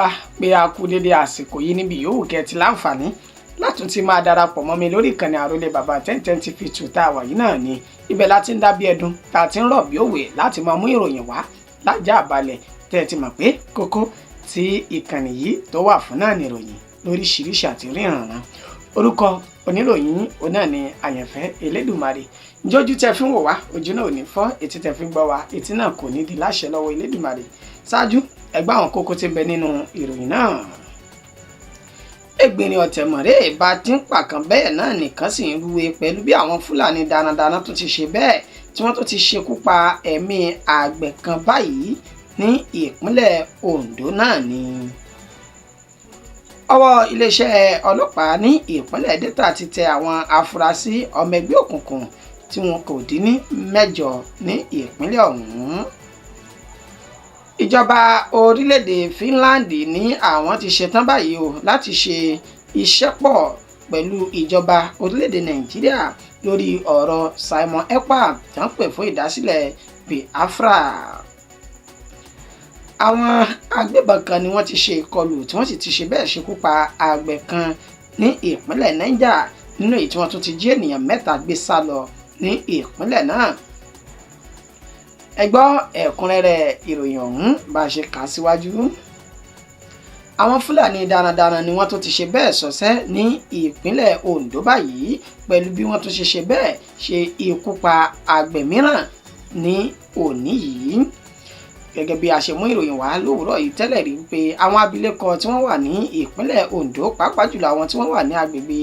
wa pé a kú dédé àsìkò yìí níbi yòówù kẹ́ ti láǹfààní látún ti máa darapọ̀ mọ́ mi lórí ìkànnì Àrólé Bàbá 1010 TV tá a wà yìí náà ni ibẹ̀ láti ń dábí ẹdun tá a ti ń rọ̀ bí òwe láti máa mú ìròyìn wá lájà àbálẹ̀ tẹ́ ẹ ti mọ̀ pé kókó tí ìkànnì yìí tó wà fún náà ni ìròyìn lóríṣiríṣi àti ríranran. Orúkọ oníròyìn òun náà ni Àyànfẹ́ Elédùmarè. Ǹjẹ́ ojú tẹ́ fi ń wò wá ojú náà ò ní fọ́, etí tẹ́ fi ń gbọ́ wá etí náà kò ní di láṣẹ lọ́wọ́ Elédùmarè. Ṣáájú ẹgbẹ́ àwọn kókó tí ń bẹ nínú ìròyìn náà. Ẹgbẹ̀rin ọ̀tẹ̀mọ̀rẹ́ bá ti ń pàkan bẹ́ẹ̀ náà nìkan sì ń rúwe pẹ̀lú bí àwọn Fúlàní darandaran tó ti ṣe bẹ́ẹ̀ tí wọ́n tó ti ṣekú pa ẹ̀mí àgbẹ̀ kan báyìí ní ìpínlẹ̀ Ondo náà ni. Ọwọ́ iléeṣẹ́ ọlọ́pàá ní ìpínlẹ̀ Delta ti tẹ àwọn afurasí ọmọ ẹgbẹ́ òkùnkùn tí wọn kò dín ní 8 ní ìpínlẹ̀ ọ̀hún. Ìjọba orílẹ̀-èdè Finland ní àwọn ti ṣetán báyìí o láti ṣe iṣẹ́ pọ̀ pẹ̀lú ìjọba orílẹ̀-èdè Nàìjíríà lórí ọ̀rọ̀ Simon Ekpa tí wọ́n pè fún ìdásílẹ̀ Biafra. Àwọn agbébọn kan ni wọ́n ti ṣe ìkọlù tí wọ́n sì ti ṣe bẹ́ẹ̀ ṣekú pa àgbẹ̀ kan ní ìpínlẹ̀ Niger nínú èyí tí wọ́n tún ti jí ènìyàn 3 gbé sá lọ ní ìpínlẹ̀ náà. Ẹ gbọ́ ẹ̀kúnrẹ́rẹ́ ìròyìn ọ̀hún bá a ṣe kà á síwájú. Àwọn Fúlàní darandaran ni wọ́n tún ti ṣe bẹ́ẹ̀ ṣọṣẹ́ ní ìpínlẹ̀ Ondo báyìí pẹ̀lú bí wọ́n tún ṣe bẹ́ẹ̀ ṣe ikú pa àgbẹ̀ mìíràn ní òní yìí. Gẹ́gẹ́ bí a ṣe mú ìròyìn wá lówùúrọ̀ yìí tẹ́lẹ̀ rí pé àwọn abilékọ tí wọ́n wà ní ìpínlẹ̀ Ondo pàápàá jùlọ àwọn tí wọ́n wà ní agbègbè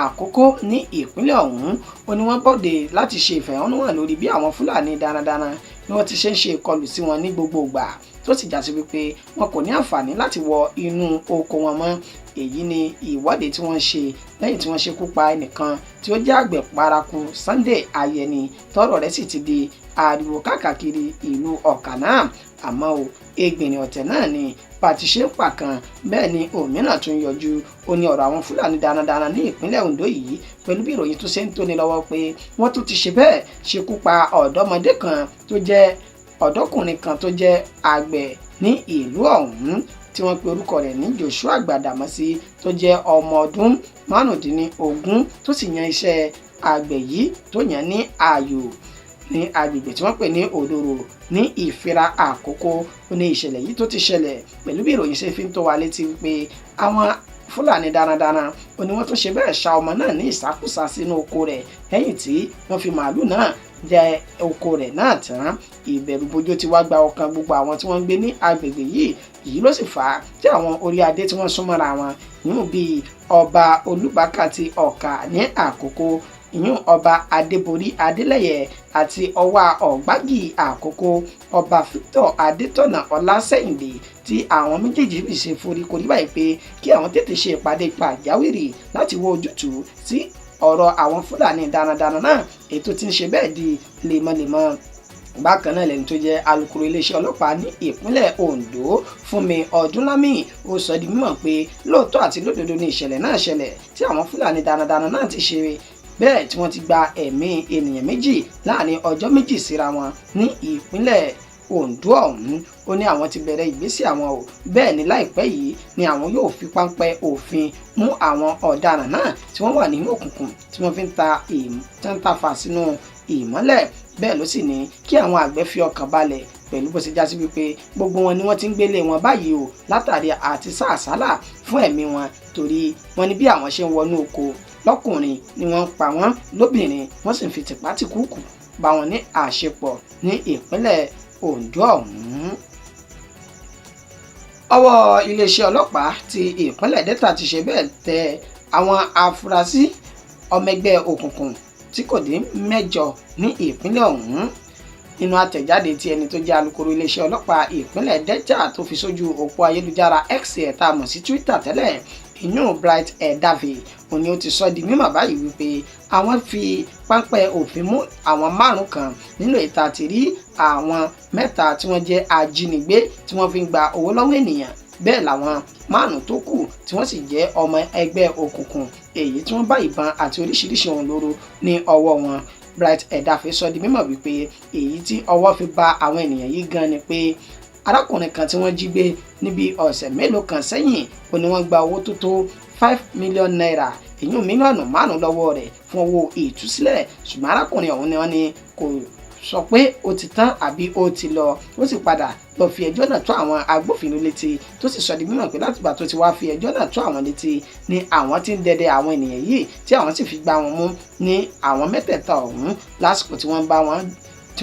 Àkókó ní ìpínlẹ̀ ọ̀hún ó ní wọ́n bọ́dé láti ṣe ìfẹ̀hónúhàn lórí bí àwọn Fúlàní darandaran ni wọ́n ti ṣe ń ṣe ìkọlù sí wọn ní gbogbo ìgbà tó sì já sí wípé wọn kò ní àǹfààní láti wọ inú oko wọn mọ́. Èyí ni ìwọ́de tí wọ́n ṣe lẹ́yìn tí wọ́n ṣekú pa ẹnìkan tí ó jẹ́ àgbẹ̀ paraku Sunday Ayẹni tọ́rọ̀ rẹ̀ sì ti di ariwo káàkiri ìlú Ọ̀kà náà. Àmọ́ o ẹgbẹ̀rin ọ̀tẹ̀ náà ni bá ti ṣe ń pàkan bẹ́ẹ̀ ni òmíràn tún yọjú. Ó ní ọ̀rọ̀ àwọn Fúlàní darandaran ní ìpínlẹ̀ Ondo yìí pẹ̀lú bí ìròyìn tó ṣe ń tóni lọ́wọ́ pé wọ́n tún ti ṣe bẹ́ẹ̀ ṣekú pa ọ̀dọ́mọdé kan tó jẹ́ ọ̀dọ́kùnrin kan tó jẹ́ àgbẹ̀ ní ìlú ọ̀hún tí wọ́n pe orúkọ rẹ̀ ní Joshua Gbàdàmọ́sí tó jẹ́ ọmọ ọdún 15 tó sì yan iṣẹ́ àgbẹ̀ yìí tó yàn ní ààyò ní agbègbè tí wọ́n pè ní Òdòrò ní Ìfira Àkókó. Ó ní ìṣẹ̀lẹ̀ yìí tó ti ṣẹlẹ̀ pẹ̀lú bí ìròyìn ṣe fi ń tó wa létí wípé àwọn Fúlàní darandaran ó ní wọ́n tún ṣe bẹ́ẹ̀ ṣa ọmọ náà ní ìsákúsá sínú oko rẹ̀ lẹ́yìn tí wọ́n fi màálù náà jẹ oko rẹ̀ náà tán. Ìbẹ̀rùbojo ti wá gba ọkàn gbogbo àwọn tí wọ́n ń gbé ní agbègbè yìí ló sì fà á tí àwọn orí adé tí wọ́n súnmọ́ra wọn yún bíi ọba Olúbàkà ti Ọ̀kà ní Àkókó, ìyún ọba Adébórí Adélẹ́yẹ àti ọwá Ọ̀gbágì Àkókó, ọba Victor Adétọ̀nà Ọlásẹ̀yìndé tí àwọn méjèèjì fi ṣe foríkorí báyìí pé kí àwọn tètè ṣe ìpàdé pàjáwìrì láti wọ ojútùú sí ọ̀rọ̀ àwọn Fúlàní darandaran náà ètò tí ń ṣe bẹ́ẹ̀ di lemọ́lemọ́. Bákan náà lẹ́ni tó jẹ́ alukoro iléeṣẹ́ ọlọ́pàá ní ìpínlẹ̀ Ondo Fúnmi Ọdúnlámì ó sọ di mímọ̀ pé lóòótọ́ àti lódodo ni ìṣẹ̀lẹ̀ náà ṣẹlẹ̀ tí àwọn Fúlàní darandaran náà ti ṣe bẹ́ẹ̀ tí wọ́n ti gba ẹ̀mí ènìyàn 2 láàrin ọjọ́ 2 síra wọn ní ìpínlẹ̀ Ondo ọ̀hún. Ó ní àwọn ti bẹ̀rẹ̀ ìgbésẹ̀ àwọn o bẹ́ẹ̀ ni láìpẹ́ yìí ni àwọn yóò fi páńpẹ́ òfin mú àwọn ọ̀daràn náà tí wọ́n wà nínú òkùnkùn tí wọ́n fi ń tafà sínú ìmọ́lẹ̀. Bẹ́ẹ̀ ló sì ní kí àwọn àgbẹ̀ fi ọkàn balẹ̀ pẹ̀lú bó ṣe já sí wípé gbogbo wọn ni wọ́n ti ń gbélé wọn báyìí o látàrí àti sàásálà fún ẹ̀mí wọn torí wọn ni bí àwọn ṣe ń wọnú oko lọ́kùnrin ni wọ́n ń pa wọ́n lóbìnrin wọ́n sì ń fi tìpátìkúùkù bá wọn ní àṣepọ̀ ní ìpínlẹ̀ Ondo ọ̀hún. Ọwọ́ iléeṣẹ́ ọlọ́pàá ti ìpínlẹ̀ Delta ti ṣe bẹ́ẹ̀ tẹ àwọn afurasí ọmọ ẹgbẹ́ òkùnkùn tí kò dín 8 ní ìpínlẹ̀ ọ̀hún. Nínú àtẹ̀jáde tí ẹni tó jẹ́ alukoro iléeṣẹ́ ọlọ́pàá ìpínlẹ̀ Delta tó fi sójú òpó ayélujára X tá a mọ̀ sí Twitter tẹ́lẹ̀ ìyún Bright Edave ó ní ó ti sọ di mímọ̀ báyìí wípé àwọn fi páńpẹ́ òfin mú àwọn 5 kan nínú ìta àti rí àwọn 3 tí wọ́n jẹ́ ajínigbé tí wọ́n fi ń gba owó lọ́wọ́ ènìyàn. Bẹ́ẹ̀ làwọn 5 tó kù tí wọ́n sì jẹ́ ọmọ ẹgbẹ́ òkùnkùn èyí tí wọ́n bá ìbọn àti oríṣiríṣi ohun olóró ní ọwọ́ wọn. Bright Edave sọ di mímọ̀ wípé èyí tí ọwọ́ fi bá àwọn ènìyàn yìí gan ni pé arákùnrin kan tí wọ́n jí gbé níbi ọ̀sẹ̀ mélòó kan sẹ́yìn ó ní wọ́n gba owó tó tó 5 million naira èyí mílíọ̀nù 5 lọ́wọ́ rẹ̀ fún owó ìtúsílẹ̀ ṣùgbọ́n arákùnrin ọ̀hún ni wọ́n ní kò sọ pé ó ti tán àbí ó ti lọ ó sì padà lọ fi ẹjọ́ náà tó àwọn agbófinró létí tó sì sọ di mímọ̀ pé látìgbà tó ti wá fi ẹjọ́ náà tó àwọn létí ni àwọn ti ń dẹdẹ àwọn ènìyàn yìí tí àwọn sì fi gbá wọn mú ní àwọn mẹ́tẹ̀ẹ̀ta ọ̀hún lásìkò tí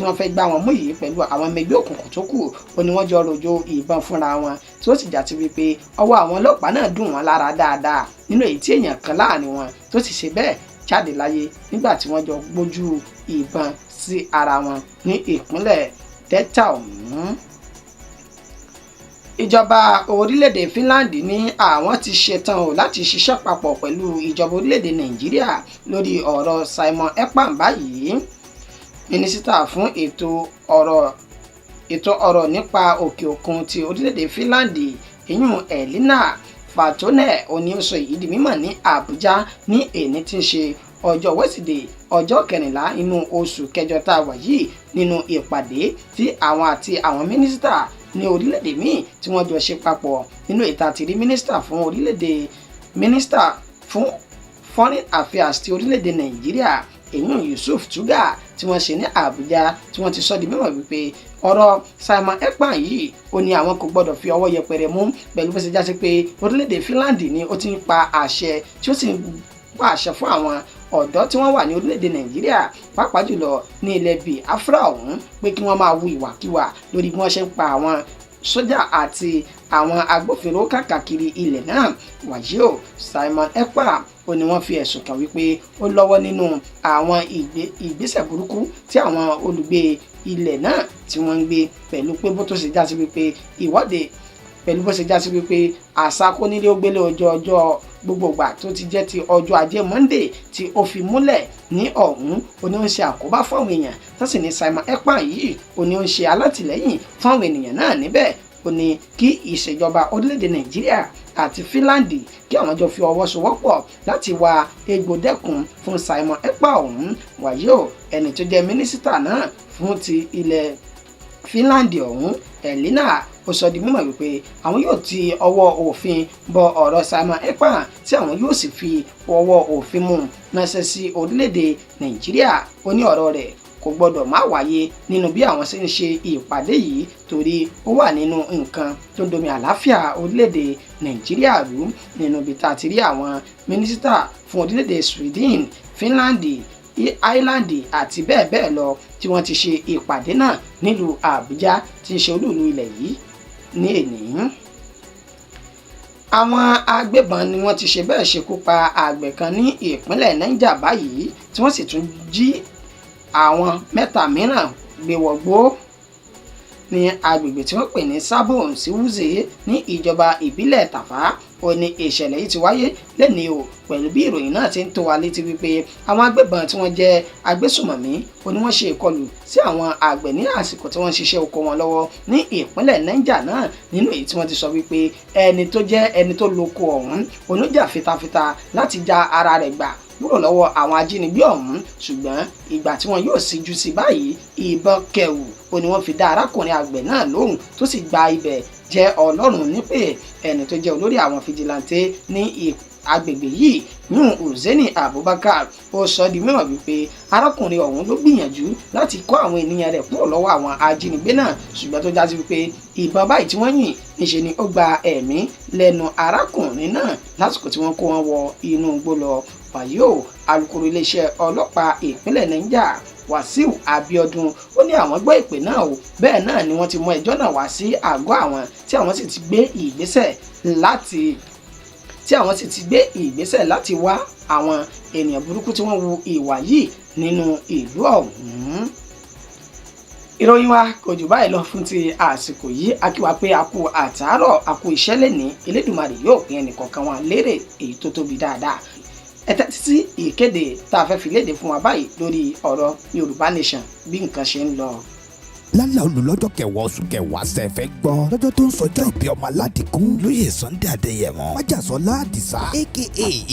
wọ́n fẹ́ gbá wọn mú yìí pẹ̀lú àwọn ọmọ ẹgbẹ́ òkùnkùn tó kù ó ní wọ́n jọ rojọ́ ìbọn fúnra wọn tí ó sì já sí wípé ọwọ́ àwọn ọlọ́pàá náà dùn wọ́n lára dáadáa nínú èyí tí èèyàn kan láàrin wọn tó sì ṣe bẹ́ẹ̀ jáde láyé nígbà tí wọ́n jọ gbójú ìbọn sí ara wọn ní ìpínlẹ̀ Delta ọ̀hún. Ìjọba orílẹ̀-èdè Finland ní àwọn ti ṣetán o láti ṣiṣẹ́ papọ̀ pẹ̀lú ìjọba orílẹ̀-èdè Nàìjíríà lórí ọ̀rọ̀ Simon Ekpa báyìí. Mínísítà fún ètò ọ̀rọ̀ nípa òkè òkun ti orílẹ̀-èdè Finland ìyún Elina Valtonen òní ó sọ èyí di mímọ̀ ní Àbújá ní èní tí ń ṣe ọjọ́ Wẹ́sídẹ̀ẹ́ ọjọ́ 14 inú oṣù kẹjọ tá a wà yìí nínú ìpàdé tí àwọn àti àwọn mínísítà ní orílẹ̀-èdè míì tí wọ́n jọ ṣe papọ̀ nínú ìta ti rí mínísítà fún foreign affairs ti orílẹ̀-èdè Nàìjíríà èyún Yusuf Tuga tí wọ́n ṣe ní Àbújá tí wọ́n ti sọ di mímọ̀ wípé ọ̀rọ̀ Simon Ekpa yìí ó ní àwọn kò gbọ́dọ̀ fi ọwọ́ yẹpẹrẹ mú pẹ̀lú bó ṣe já sí pé orílẹ̀-èdè Finland ni ó ti ń pa àṣẹ tí ó sì ń pa àṣẹ fún àwọn ọ̀dọ́ tí wọ́n wà ní orílẹ̀-èdè Nàìjíríà pàápàá jùlọ ní ilẹ̀ Biafra ọ̀hún pé kí wọ́n máa wu ìwàkiwà lórí bí wọ́n ṣe ń pa àwọn sójà àti àwọn agbófinró káàkiri ilẹ̀ náà wàyí o Simon Ekpa ó ní wọ́n fi ẹ̀sùn kàn wípé ó lọ́wọ́ nínú àwọn ìgbésẹ̀ burúkú tí àwọn olùgbé ilẹ̀ náà tí wọ́n ń gbé pẹ̀lú pé bó tó ṣe já sí wípé ìwọ́de pẹ̀lú bó ṣe já sí wípé àṣà kónílé ó gbélé ọjọ́ gbogbogbà tó ti jẹ́ ti ọjọ́ ajé Monday tí ó fi múlẹ̀ ní ọ̀hún ó ní ó ń ṣe àkóbá fáwọn èèyàn tó sì ní Simon Ekpa yìí ó ní ó ń ṣe alátìlẹ́yìn fáwọn ènìyàn náà níbẹ̀ ó ní kí ìṣèjọba orílẹ̀-èdè Nàìjíríà àti Finland kí àwọn jọ fi ọwọ́ sowọ́pọ̀ láti wá egbò dẹ́kun fún Simon Ekpa ọ̀hún wàyí o ẹni tó jẹ́ mínísítà náà fún ti ilẹ̀ Finland ọ̀hún Elina ó sọ di mímọ̀ wípé àwọn yóò ti ọwọ́ òfin bọ ọ̀rọ̀ Simon Ekpa tí àwọn yóò sì fi ọwọ́ òfin mú ránṣẹ́ sí orílẹ̀-èdè Nàìjíríà ó ní ọ̀rọ̀ rẹ̀ kò gbọdọ̀ má wáyé nínú bí àwọn ṣe ń ṣe ìpàdé yìí torí ó wà nínú nǹkan tó ń domi àlàáfíà orílẹ̀-èdè Nàìjíríà rú nínú ibi tá a ti rí àwọn mínísítà fún orílẹ̀-èdè Sweden, Finland, Ireland àti bẹ́ẹ̀ bẹ́ẹ̀ lọ tí wọ́n ti ṣe ìpàdé náà nílùú Àbújá tí ń ṣe olúùlú ilẹ̀ yìí ní èní. Àwọn agbébọn ni wọ́n ti ṣe bẹ́ẹ̀ ṣekú pa àgbẹ̀ kan ní ìpínlẹ̀ Niger báyìí tí wọ́n sì tún jí àwọn 3 mìíràn gbé wọgbó ní agbègbè tí wọ́n pè ní Sabo Nsiwuze ní ìjọba ìbílẹ̀ Tàfà ó ní ìṣẹ̀lẹ̀ yìí ti wáyé lẹ́ni o pẹ̀lú bí ìròyìn náà ti ń tó wa létí wípé àwọn agbébọn tí wọ́n jẹ́ agbésùmọ̀mí ó ní wọ́n ṣe ìkọlù sí àwọn àgbẹ̀ ní àsìkò tí wọ́n ń ṣiṣẹ́ oko wọn lọ́wọ́ ní ìpínlẹ̀ Niger náà nínú èyí tí wọ́n ti sọ wípé ẹni tó lóko ọ̀hún oníjà fitafita láti já ara rẹ̀ gbà kúrò lọ́wọ́ àwọn ajínigbé ọ̀hún ṣùgbọ́n ìgbà tí wọ́n yóò síjú sí báyìí ìbọn kẹwù ó ní wọ́n fi dá arákùnrin àgbẹ̀ náà lóhùn tó sì gba ibẹ̀ jẹ́ Ọlọ́run nípè ẹni tó jẹ́ olórí àwọn fìjìláńtẹ ní agbègbè yìí yún Hussaini Abubakar ó sọ di mímọ̀ wípé arákùnrin ọ̀hún ló gbìyànjú láti kó àwọn ènìyàn rẹ̀ kúrò lọ́wọ́ àwọn ajínigbé náà ṣùgbọ́n tó já sí wípé ìbọn báyìí tí wọ́n yìn níṣe ni ó gba ẹ̀mí lẹ́nu arákùnrin náà lásìkò tí wọ́n kó wọn wọ inú igbó lọ wàyí o alukoro iléeṣẹ́ ọlọ́pàá ìpínlẹ̀ Niger Wàsíù Abíọ́dún ó ní àwọn gbọ́ ìpè náà o bẹ́ẹ̀ náà ni wọ́n ti mú ẹjọ́ náà wá sí àgọ́ àwọn tí àwọn sì ti gbé ìgbésẹ̀ láti wá àwọn ènìyàn burúkú tí wọ́n wu ìwà yìí nínú ìlú ọ̀hún. Ìròyìn wa kò jù báyìí lọ fún ti àsìkò yìí a kí wa pé a kú àtàárọ̀ a kú iṣẹ́ lẹ́ni Elédùmarè yóò pín ẹnìkọ̀ọ̀kan wa lérè èyí tó tóbi dáadáa. Ẹ tẹ́tí sí ìkéde tá a fẹ́ fi léde fún wa báyìí lórí ọ̀rọ̀ Yorùbá Nation bí nǹkan ṣe ń lọ. lálẹ́ olùlọ́jọ́ kẹwàá oṣù kẹwàá sẹ́fẹ̀ gbọ́ lọ́jọ́ tó ń sọjọ́ ìbí ọmọ aládìkún lóyè Sunday Adéyẹmọ májàsọ́lá àdìsá aka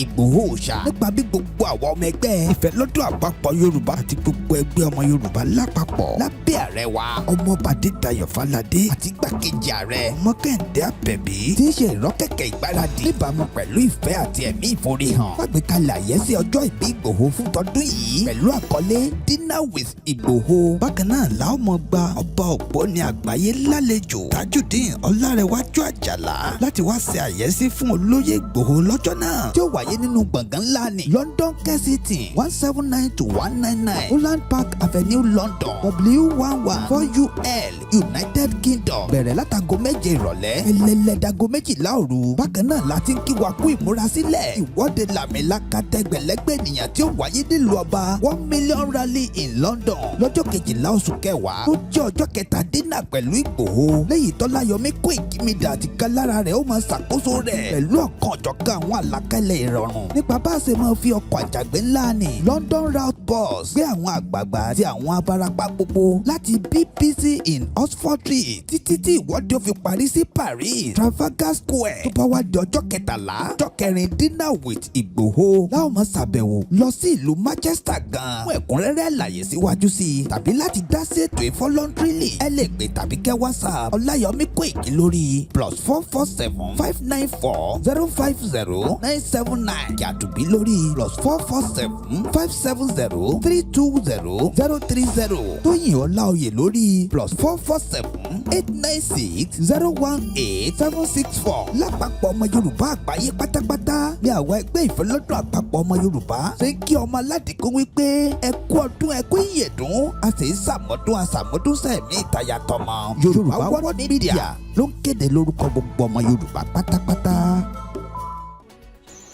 Ìgbòho Òòṣà nípa bí gbogbo àwọn ọmọ ẹgbẹ́ ìfẹ́lọ́dún àpapọ̀ Yorùbá àti gbogbo ẹgbẹ́ ọmọ Yorùbá lápapọ̀ lábẹ́ ààrẹ wa ọmọọba Adédayọ̀ Fáládé àti igbákejì ààrẹ ọmọ Kẹ́hìndé Àbẹ̀bí tí ń ṣe ìrọ́kẹ̀kẹ̀ ìgbáradì níbàámu pẹ̀lú ìfẹ́ àti ẹ̀mí ìforihàn lágbèkalẹ̀ àyẹ́sí ọjọ́ ìbí Ìgbòho fún tọdún yìí pẹ̀lú àkọlé Dinner with Ìgbòho. Bákan náà la ó mọ gba ọba Ògbóni àgbáyé lálejò Tajudeen Ọlárẹ̀wájú Àjàlá láti wá ṣe àyẹ́sí fún olóyè Ìgbòho lọ́jọ́ náà tí ó wáyé nínú gbọ̀ngàn ńlá ní London Kensington 179-199 Holland Park Avenue London W114UL United Kingdom bẹ̀rẹ̀ látago 7 ìrọ̀lẹ́ ẹlẹ́lẹ́dago 12 òru. Bákan náà la ti ń kí wa kú ìmúrasílẹ̀ ìwọ́de làmìlaka tẹgbẹ̀lẹ́gbẹ̀ ènìyàn tí ó wáyé nílùú ọba 1 million rally in London lọ́jọ́ 12 oṣù kẹwàá tó jẹ́ ọjọ́ kẹtàdínà pẹ̀lú Ìgbòho lẹ́yìn tọ́láyọmí kó ìkímidà àti kálára rẹ̀ ó máa ṣàkóso rẹ̀ pẹ̀lú ọ̀kan ọ̀jọ̀kan àwọn àlàkalẹ̀ ìrọ̀rùn nípa bá a ṣe máa fi ọkọ̀ àjàgbé ńlá ní London route bus gbé àwọn àgbààgbà àti àwọn abarapá gbogbo láti BBC in Oxford Street títí tí ìwọ́de ó fi parí sí Paris Trafalgar Square tó bá wá di ọjọ́ 13 ọjọ́ 4 Dinner with Ìgbòho láwọn máa ṣàbẹ̀wò lọ sí ìlú Manchester gan fún ẹ̀kúnrẹ́rẹ́ àlàyé síwájú sí i tàbí láti dá sí ètò ìfọlọ́ndrìlì ẹ lè pè tàbí kẹ́ WhatsApp Ọláyọmí Kóìkí lórí +447 594 050 979 Yàtúbí lórí +447 570 320 030 Tóyìn Ọláoyè lórí +447 896 018 764 lápapọ̀ ọmọ Yorùbá àgbáyé pátápátá ní àwọn ẹgbẹ́ ìfẹ́lọ́dún àpapọ̀ ọmọ Yorùbá ṣe ń kí ọmọ aládìkún wípé ẹ kú ọdún ẹ kú ìyèdún a sì ń ṣàmọ́dún sẹ́mi ìtayà tọmọ Yorùbá World Media ló ń kéde lórúkọ gbogbo ọmọ Yorùbá pátápátá.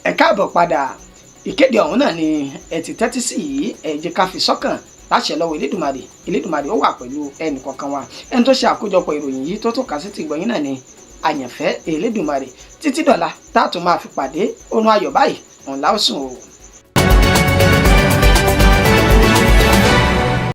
ẹ káàbọ̀ padà ìkéde ọ̀hún náà ni ẹ ti tẹ́tí sí yìí ẹ jẹ́ ká fi sọ́kàn láṣẹ lọ́wọ́ Elédùmarè ó wà pẹ̀lú ẹnì kọ̀ọ̀kan wa ẹni tó ṣe àkójọpọ̀ ìròyìn yìí tó tó kà sí ti gbọ̀yìn náà ni àyànfẹ́ Elédùmarè títí dọ̀la tá a tún máa fi pàdé orun ayọ̀ báyìí òun láò sùn o.